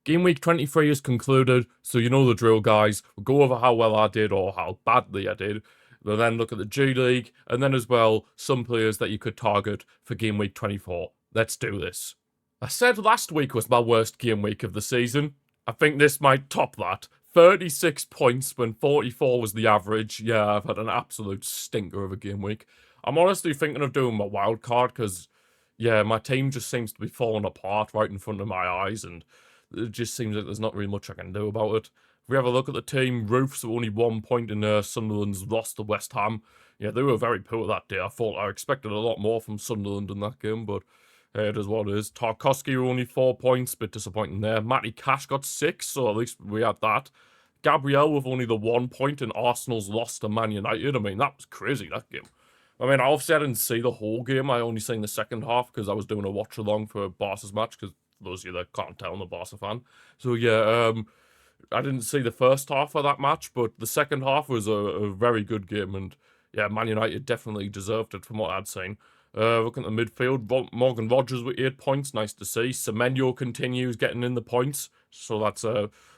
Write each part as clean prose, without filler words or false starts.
Game week 23 is concluded, so you know the drill, guys. We'll go over how well I did or how badly I did. We'll then look at the G League, and then as well, some players that you could target for game week 24. Let's do this. I said last week was my worst game week of the season. I think this might top that. 36 points when 44 was the average. Yeah, I've had an absolute stinker of a game week. I'm honestly thinking of doing my wild card because, yeah, my team just seems to be falling apart right in front of my eyes, and it just seems like there's not really much I can do about it. If we have a look at the team, Roofs only 1 point in Sunderland's loss to West Ham. Yeah, they were very poor that day. I expected a lot more from Sunderland in that game, but it is what it is. Tarkowski only 4 points, bit disappointing there. Matty Cash got 6, so at least we had that. Gabriel with only the 1 point in Arsenal's loss to Man United. I mean, that was crazy, that game. I mean, obviously I didn't see the whole game. I only seen the second half because I was doing a watch along for Barca's match, because those of you that can't tell, I'm a Barca fan. So yeah, I didn't see the first half of that match, but the second half was a very good game, and yeah, Man United definitely deserved it from what I'd seen. Looking at the midfield, Morgan Rogers with 8 points, nice to see. Semenyo continues getting in the points, so that's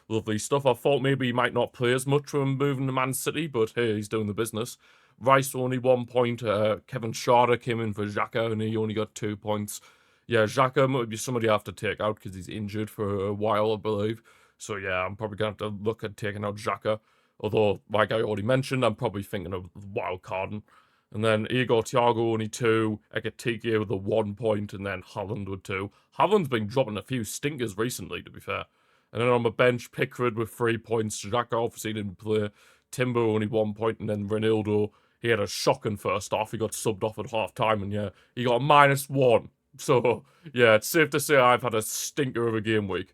lovely stuff. I thought maybe he might not play as much when moving to Man City, but hey, he's doing the business. Rice only 1 point. Kevin Schade came in for Xhaka, and he only got 2 points. Yeah, Xhaka might be somebody I have to take out because he's injured for a while, I believe. So yeah, I'm probably going to have to look at taking out Xhaka. Although, like I already mentioned, I'm probably thinking of wild carding. And then Igor Thiago only 2, Ekatike with a 1 point, and then Haaland with 2. Haaland's been dropping a few stinkers recently, to be fair. And then on the bench, Pickford with 3 points. Xhaka obviously didn't play. Timber only 1 point, and then Ronaldo, he had a shocking first half. He got subbed off at half time, and yeah, he got a -1. So, yeah, it's safe to say I've had a stinker of a game week.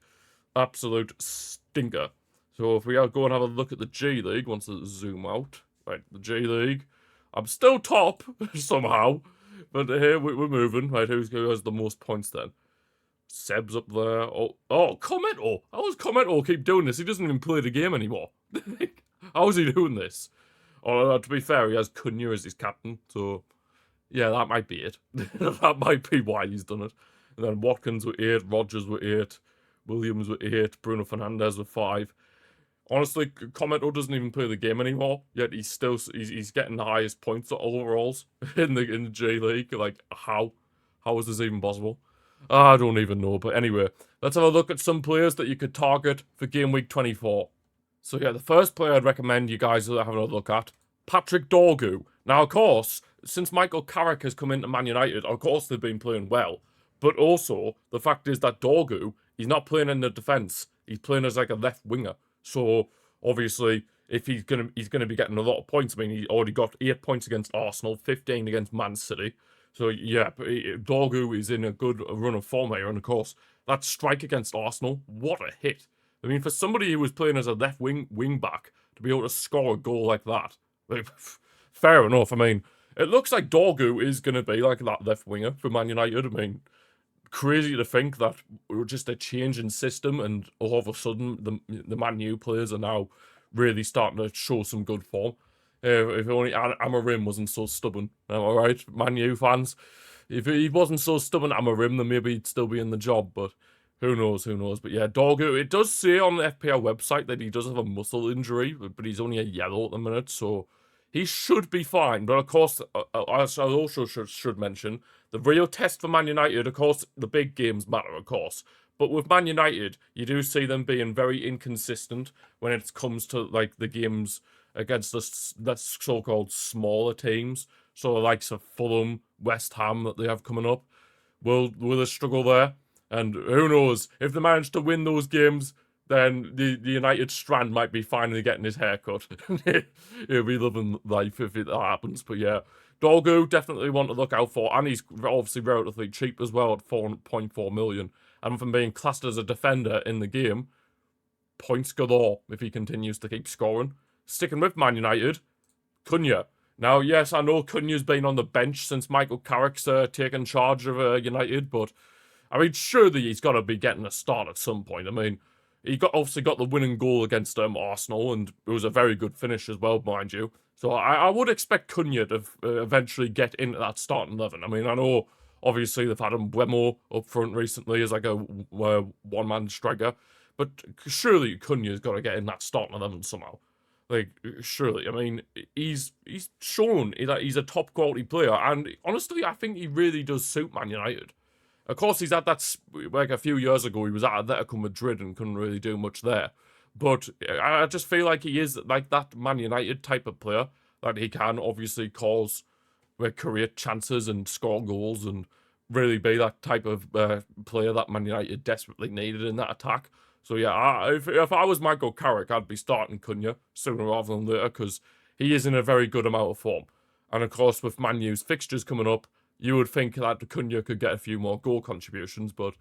Absolute stinker. So if we go and have a look at the G League, once I zoom out. Right, the G League. I'm still top, somehow. But here, we're moving. Right, who has the most points then? Seb's up there. Oh, Commento. How does Commento keep doing this? He doesn't even play the game anymore. How is he doing this? Oh, to be fair, he has Cunha as his captain, so yeah, that might be it. That might be why he's done it. And then Watkins with 8, Rogers with 8, Williams with 8, Bruno Fernandes with 5. Honestly, Commento doesn't even play the game anymore. Yet he's getting the highest points overalls in the J League. Like how is this even possible? I don't even know. But anyway, let's have a look at some players that you could target for game week 24. So yeah, the first player I'd recommend you guys having a look at, Patrick Dorgu. Now, of course, since Michael Carrick has come into Man United, of course they've been playing well. But also, the fact is that Dorgu, he's not playing in the defence. He's playing as like a left winger. So, obviously, if he's gonna be getting a lot of points. I mean, he already got 8 points against Arsenal, 15 against Man City. So, yeah, Dorgu is in a good run of form here. And, of course, that strike against Arsenal, what a hit. I mean, for somebody who was playing as a left wing back to be able to score a goal like that, like, fair enough. I mean, it looks like Dorgu is going to be like that left winger for Man United. I mean, crazy to think that just a change in system, and all of a sudden the Man U players are now really starting to show some good form. If only Amarim wasn't so stubborn. Am I right, Man U fans? If he wasn't so stubborn, Amarim, then maybe he'd still be in the job, but who knows, who knows. But yeah, Dorgu, it does say on the FPL website that he does have a muscle injury, but he's only a yellow at the minute, so he should be fine. But of course, I also should mention, the real test for Man United, of course, the big games matter, of course. But with Man United, you do see them being very inconsistent when it comes to like the games against the so-called smaller teams. So the likes of Fulham, West Ham that they have coming up. Will they struggle there? And who knows, if they manage to win those games, then the United strand might be finally getting his haircut. He'll be loving life if that happens. But yeah, Dorgu definitely want to look out for, and he's obviously relatively cheap as well at 4.4 million. And from being classed as a defender in the game, points galore if he continues to keep scoring. Sticking with Man United, Cunha. Now, yes, I know Cunha's been on the bench since Michael Carrick's taken charge of United, but I mean, surely he's got to be getting a start at some point. I mean, he obviously got the winning goal against Arsenal, and it was a very good finish as well, mind you. So I would expect Cunha to eventually get into that starting 11. I mean, I know obviously they've had Mbeumo up front recently as like a one-man striker, But surely Cunha's got to get in that starting 11 somehow. Like, surely. I mean, he's shown that he's a top quality player, and honestly, I think he really does suit Man United. Of course, he's at that, like a few years ago, he was at Atletico Madrid and couldn't really do much there. But I just feel like he is like that Man United type of player, that he can obviously cause create chances and score goals and really be that type of player that Man United desperately needed in that attack. So yeah, if I was Michael Carrick, I'd be starting Cunha sooner rather than later because he is in a very good amount of form. And of course, with Man U's fixtures coming up, you would think that Cunha could get a few more goal contributions, but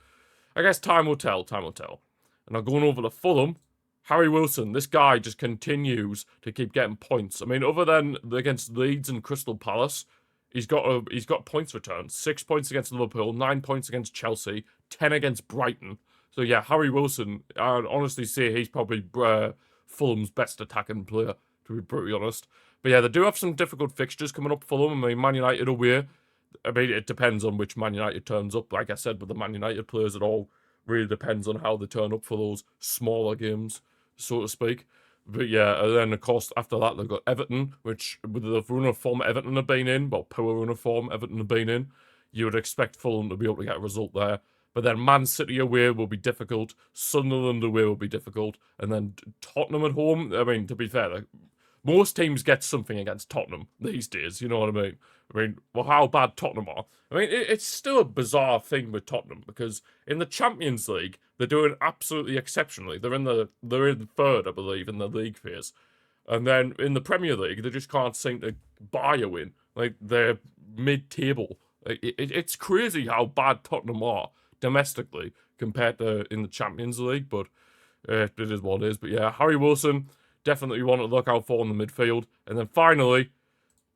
I guess time will tell, time will tell. And now going over to Fulham, Harry Wilson, this guy just continues to keep getting points. I mean, other than against Leeds and Crystal Palace, he's got points returned. 6 points against Liverpool, 9 points against Chelsea, 10 against Brighton. So yeah, Harry Wilson, I'd honestly say he's probably Fulham's best attacking player, to be pretty honest. But yeah, they do have some difficult fixtures coming up, Fulham. I mean, Man United away. I mean, it depends on which Man United turns up. Like I said, with the Man United players, it all really depends on how they turn up for those smaller games, so to speak. But yeah, and then of course after that they've got Everton, which with the run of form Everton have been in, well, poor run of form Everton have been in, you would expect Fulham to be able to get a result there. But then Man City away will be difficult, Sunderland away will be difficult, and then Tottenham at home. I mean, to be fair, most teams get something against Tottenham these days, you know what I mean? I mean, well, how bad Tottenham are. I mean, it's still a bizarre thing with Tottenham because in the Champions League, they're doing absolutely exceptionally. They're in third, I believe, in the league phase. And then in the Premier League, they just can't seem to buy a win. Like, they're mid-table. Like, it's crazy how bad Tottenham are domestically compared to in the Champions League, but it is what it is. But yeah, Harry Wilson, definitely want to look out for in the midfield. And then finally,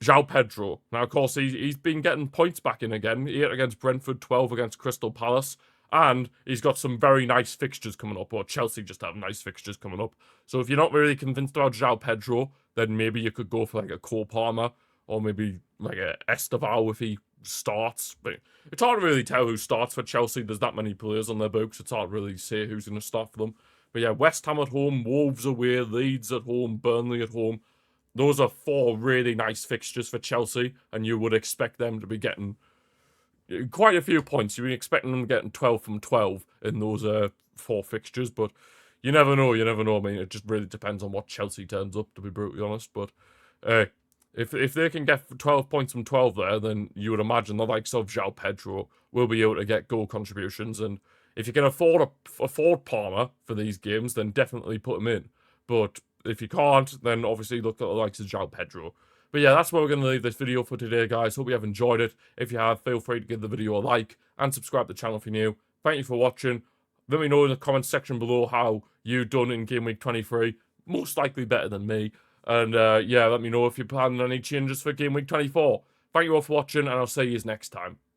João Pedro. Now, of course, he's been getting points back in again. 8 against Brentford, 12 against Crystal Palace. And he's got some very nice fixtures coming up, or Chelsea just have nice fixtures coming up. So if you're not really convinced about João Pedro, then maybe you could go for like a Cole Palmer, or maybe like a Esteval if he starts. But it's hard to really tell who starts for Chelsea. There's that many players on their books. It's hard to really say who's going to start for them. But yeah, West Ham at home, Wolves away, Leeds at home, Burnley at home. Those are 4 really nice fixtures for Chelsea, and you would expect them to be getting quite a few points. You'd be expecting them getting 12 from 12 in those 4 fixtures, but you never know, you never know. I mean, it just really depends on what Chelsea turns up, to be brutally honest. But if they can get 12 points from 12 there, then you would imagine the likes of João Pedro will be able to get goal contributions, and if you can afford Palmer for these games, then definitely put him in. But if you can't, then obviously look at the likes of João Pedro. But yeah, that's where we're going to leave this video for today, guys. Hope you have enjoyed it. If you have, feel free to give the video a like and subscribe to the channel if you're new. Thank you for watching. Let me know in the comments section below how you done in Game Week 23. Most likely better than me. And yeah, let me know if you're planning any changes for Game Week 24. Thank you all for watching, and I'll see you next time.